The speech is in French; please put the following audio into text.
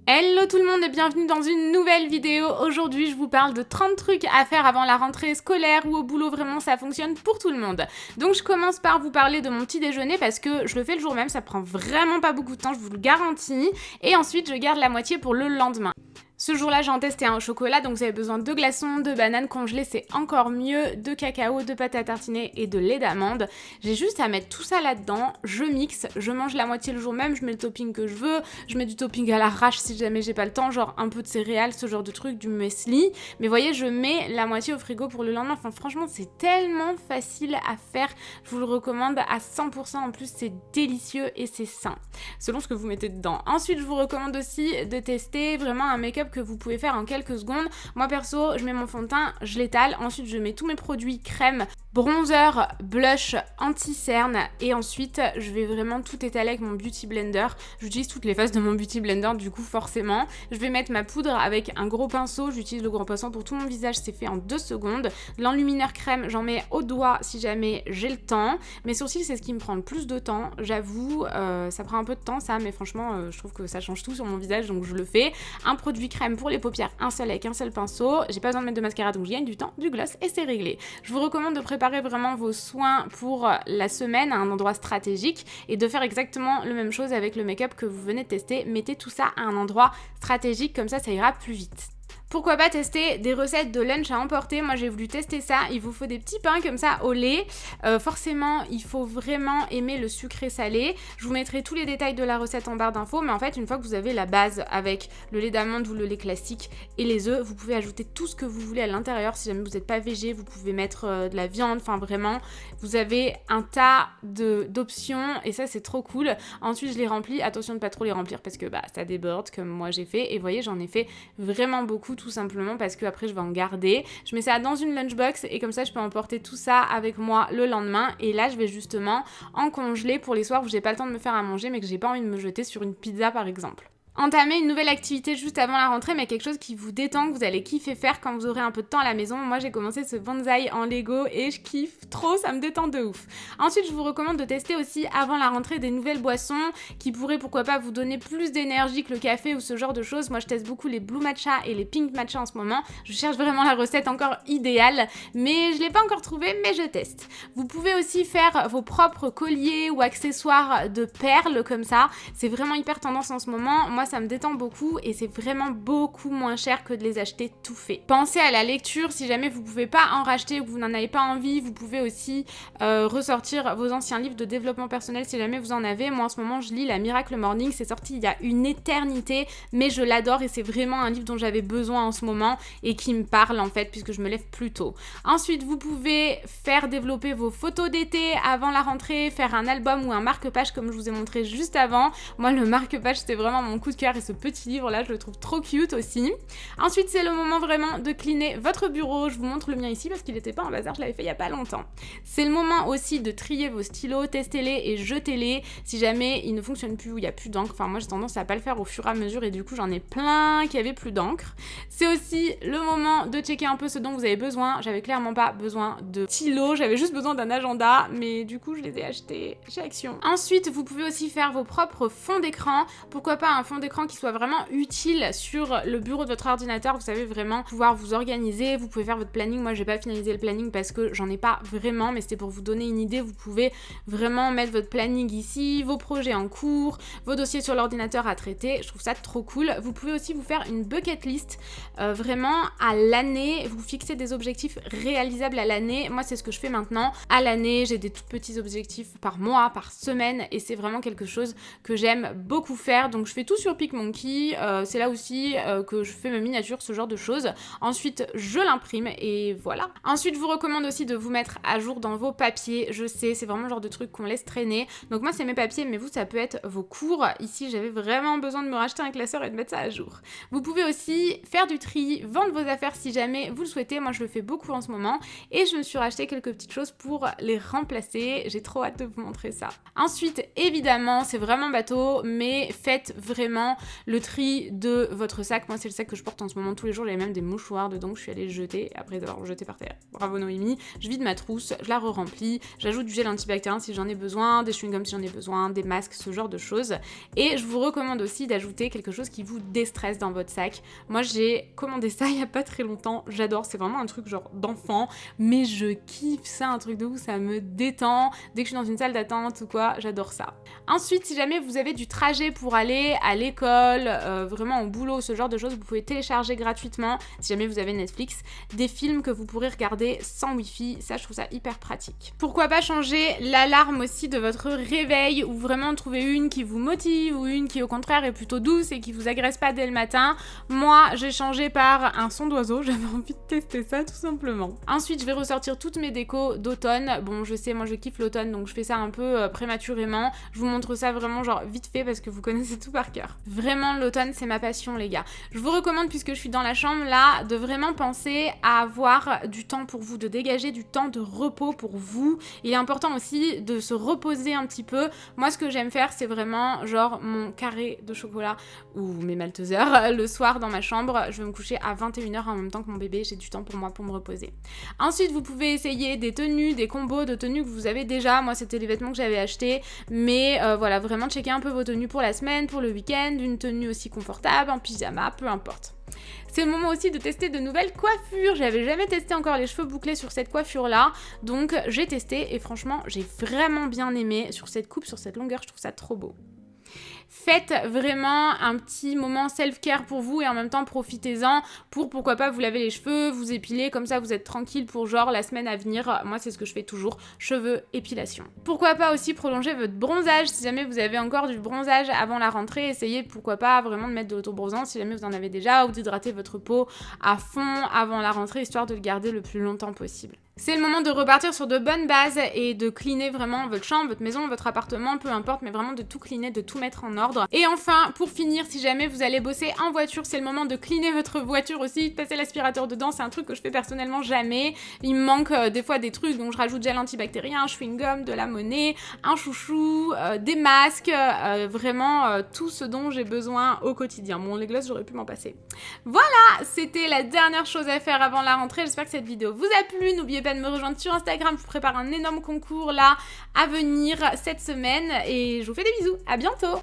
Hello tout le monde et bienvenue dans une nouvelle vidéo. Aujourd'hui je vous parle de 30 trucs à faire avant la rentrée scolaire ou au boulot, vraiment ça fonctionne pour tout le monde. Donc je commence par vous parler de mon petit déjeuner parce que je le fais le jour même, ça prend vraiment pas beaucoup de temps, je vous le garantis. Et ensuite je garde la moitié pour le lendemain. Ce jour-là, j'en testais un au chocolat, donc vous avez besoin de glaçons, de bananes congelées, c'est encore mieux, de cacao, de pâte à tartiner et de lait d'amande. J'ai juste à mettre tout ça là-dedans, je mixe, je mange la moitié le jour même, je mets le topping que je veux, je mets du topping à l'arrache si jamais j'ai pas le temps, genre un peu de céréales, ce genre de truc, du muesli. Mais voyez, je mets la moitié au frigo pour le lendemain. Enfin, franchement, c'est tellement facile à faire. Je vous le recommande à 100%. En plus, c'est délicieux et c'est sain, selon ce que vous mettez dedans. Ensuite, je vous recommande aussi de tester vraiment un make-up que vous pouvez faire en quelques secondes. Moi perso, je mets mon fond de teint, je l'étale, ensuite je mets tous mes produits crème, bronzer, blush, anti-cerne et ensuite je vais vraiment tout étaler avec mon beauty blender. J'utilise toutes les phases de mon beauty blender du coup forcément. Je vais mettre ma poudre avec un gros pinceau, j'utilise le gros pinceau pour tout mon visage, c'est fait en 2 secondes. L'enlumineur crème, j'en mets au doigt si jamais j'ai le temps. Mes sourcils, c'est ce qui me prend le plus de temps, j'avoue, ça prend un peu de temps ça, mais franchement je trouve que ça change tout sur mon visage donc je le fais. Un produit crème pour les paupières, un seul avec un seul pinceau. J'ai pas besoin de mettre de mascara donc je gagne du temps, du gloss et c'est réglé. Je vous recommande de préparer vraiment vos soins pour la semaine à un endroit stratégique et de faire exactement la même chose avec le make-up que vous venez de tester. Mettez tout ça à un endroit stratégique, comme ça ira plus vite. Pourquoi pas tester des recettes de lunch à emporter? Moi j'ai voulu tester ça, il vous faut des petits pains comme ça au lait. Forcément il faut vraiment aimer le sucré salé. Je vous mettrai tous les détails de la recette en barre d'infos, mais en fait une fois que vous avez la base avec le lait d'amande ou le lait classique et les œufs, vous pouvez ajouter tout ce que vous voulez à l'intérieur. Si jamais vous n'êtes pas végé, vous pouvez mettre de la viande, enfin vraiment vous avez un tas d'options et ça c'est trop cool. Ensuite je les remplis, attention de pas trop les remplir parce que ça déborde comme moi j'ai fait et vous voyez j'en ai fait vraiment beaucoup tout simplement parce que après je vais en garder. Je mets ça dans une lunchbox et comme ça je peux emporter tout ça avec moi le lendemain et là je vais justement en congeler pour les soirs où j'ai pas le temps de me faire à manger mais que j'ai pas envie de me jeter sur une pizza par exemple. Entamer une nouvelle activité juste avant la rentrée, mais quelque chose qui vous détend, que vous allez kiffer faire quand vous aurez un peu de temps à la maison. Moi j'ai commencé ce bonsaï en Lego et je kiffe trop, ça me détend de ouf. Ensuite je vous recommande de tester aussi avant la rentrée des nouvelles boissons qui pourraient pourquoi pas vous donner plus d'énergie que le café ou ce genre de choses. Moi je teste beaucoup les blue matcha et les pink matcha en ce moment. Je cherche vraiment la recette encore idéale, mais je l'ai pas encore trouvée, mais je teste. Vous pouvez aussi faire vos propres colliers ou accessoires de perles comme ça. C'est vraiment hyper tendance en ce moment. Moi ça me détend beaucoup et c'est vraiment beaucoup moins cher que de les acheter tout fait. Pensez à la lecture, si jamais vous pouvez pas en racheter ou que vous n'en avez pas envie, vous pouvez aussi ressortir vos anciens livres de développement personnel si jamais vous en avez. Moi en ce moment je lis la Miracle Morning, c'est sorti il y a une éternité mais je l'adore et c'est vraiment un livre dont j'avais besoin en ce moment et qui me parle en fait puisque je me lève plus tôt. Ensuite vous pouvez faire développer vos photos d'été avant la rentrée, faire un album ou un marque-page comme je vous ai montré juste avant. Moi le marque-page c'était vraiment mon coup de cœur et ce petit livre là je le trouve trop cute aussi. Ensuite c'est le moment vraiment de cleaner votre bureau. Je vous montre le mien ici parce qu'il n'était pas en bazar, je l'avais fait il y a pas longtemps. C'est le moment aussi de trier vos stylos, testez-les et jetez-les si jamais ils ne fonctionnent plus ou il n'y a plus d'encre. Enfin moi j'ai tendance à pas le faire au fur et à mesure et du coup j'en ai plein qui avaient plus d'encre. C'est aussi le moment de checker un peu ce dont vous avez besoin. J'avais clairement pas besoin de stylos, j'avais juste besoin d'un agenda mais du coup je les ai achetés chez Action. Ensuite vous pouvez aussi faire vos propres fonds d'écran. Pourquoi pas un fond d'écran qui soit vraiment utile sur le bureau de votre ordinateur, vous savez vraiment pouvoir vous organiser, vous pouvez faire votre planning. Moi j'ai pas finalisé le planning parce que j'en ai pas vraiment, mais c'était pour vous donner une idée. Vous pouvez vraiment mettre votre planning ici, vos projets en cours, vos dossiers sur l'ordinateur à traiter, je trouve ça trop cool. Vous pouvez aussi vous faire une bucket list, vraiment à l'année, vous fixez des objectifs réalisables à l'année. Moi c'est ce que je fais maintenant, à l'année j'ai des tout petits objectifs par mois, par semaine et c'est vraiment quelque chose que j'aime beaucoup faire, donc je fais tout sur PicMonkey, c'est là aussi que je fais mes miniatures, ce genre de choses. Ensuite je l'imprime et voilà. Ensuite je vous recommande aussi de vous mettre à jour dans vos papiers. Je sais c'est vraiment le genre de truc qu'on laisse traîner, donc moi c'est mes papiers mais vous ça peut être vos cours. Ici j'avais vraiment besoin de me racheter un classeur et de mettre ça à jour. Vous pouvez aussi faire du tri, vendre vos affaires si jamais vous le souhaitez. Moi je le fais beaucoup en ce moment et je me suis racheté quelques petites choses pour les remplacer. J'ai trop hâte de vous montrer ça. Ensuite évidemment c'est vraiment bateau mais faites vraiment vraiment le tri de votre sac. Moi, c'est le sac que je porte en ce moment tous les jours. J'avais même des mouchoirs dedans que je suis allée jeter après avoir jeté par terre. Bravo Noémie. Je vide ma trousse, je la re-remplis, j'ajoute du gel antibactérien si j'en ai besoin, des chewing-gums si j'en ai besoin, des masques, ce genre de choses. Et je vous recommande aussi d'ajouter quelque chose qui vous déstresse dans votre sac. Moi, j'ai commandé ça il y a pas très longtemps. J'adore. C'est vraiment un truc genre d'enfant, mais je kiffe ça, un truc de ouf. Ça me détend. Dès que je suis dans une salle d'attente ou quoi, j'adore ça. Ensuite, si jamais vous avez du trajet pour aller à l'école, vraiment au boulot, ce genre de choses, vous pouvez télécharger gratuitement, si jamais vous avez Netflix, des films que vous pourrez regarder sans wifi. Ça, je trouve ça hyper pratique. Pourquoi pas changer l'alarme aussi de votre réveil, ou vraiment trouver une qui vous motive, ou une qui au contraire est plutôt douce et qui vous agresse pas dès le matin. Moi, j'ai changé par un son d'oiseau. J'avais envie de tester ça tout simplement. Ensuite, je vais ressortir toutes mes décos d'automne. Bon, je sais, moi je kiffe l'automne, donc je fais ça un peu prématurément. Je vous montre ça vraiment genre vite fait parce que vous connaissez tout par cœur. Vraiment, l'automne, c'est ma passion, les gars. Je vous recommande, puisque je suis dans la chambre là, de vraiment penser à avoir du temps pour vous, de dégager du temps de repos pour vous. Il est important aussi de se reposer un petit peu. Moi, ce que j'aime faire, c'est vraiment genre mon carré de chocolat ou mes maltesers le soir dans ma chambre. Je vais me coucher à 21h en même temps que mon bébé. J'ai du temps pour moi pour me reposer. Ensuite, vous pouvez essayer des tenues, des combos de tenues que vous avez déjà. Moi, c'était les vêtements que j'avais achetés. Mais voilà, vraiment checker un peu vos tenues pour la semaine, pour le week-end, une tenue aussi confortable, en pyjama, peu importe. C'est le moment aussi de tester de nouvelles coiffures. J'avais jamais testé encore les cheveux bouclés sur cette coiffure là, donc j'ai testé et franchement j'ai vraiment bien aimé sur cette coupe, sur cette longueur. Je trouve ça trop beau. Faites vraiment un petit moment self-care pour vous et en même temps profitez-en pour pourquoi pas vous laver les cheveux, vous épiler, comme ça vous êtes tranquille pour genre la semaine à venir. Moi c'est ce que je fais toujours, cheveux, épilation. Pourquoi pas aussi prolonger votre bronzage, si jamais vous avez encore du bronzage avant la rentrée, essayez pourquoi pas vraiment de mettre de l'auto-bronzant si jamais vous en avez déjà, ou d'hydrater votre peau à fond avant la rentrée histoire de le garder le plus longtemps possible. C'est le moment de repartir sur de bonnes bases et de cleaner vraiment votre chambre, votre maison, votre appartement, peu importe, mais vraiment de tout cleaner, de tout mettre en ordre. Et enfin, pour finir, si jamais vous allez bosser en voiture, c'est le moment de cleaner votre voiture aussi, de passer l'aspirateur dedans. C'est un truc que je fais personnellement jamais. Il me manque des fois des trucs, donc je rajoute gel antibactérien, un chewing-gum, de la monnaie, un chouchou, des masques, vraiment tout ce dont j'ai besoin au quotidien. Bon, les glosses, j'aurais pu m'en passer. Voilà, c'était la dernière chose à faire avant la rentrée. J'espère que cette vidéo vous a plu. N'oubliez pas de me rejoindre sur Instagram, je vous prépare un énorme concours là à venir cette semaine et je vous fais des bisous, à bientôt.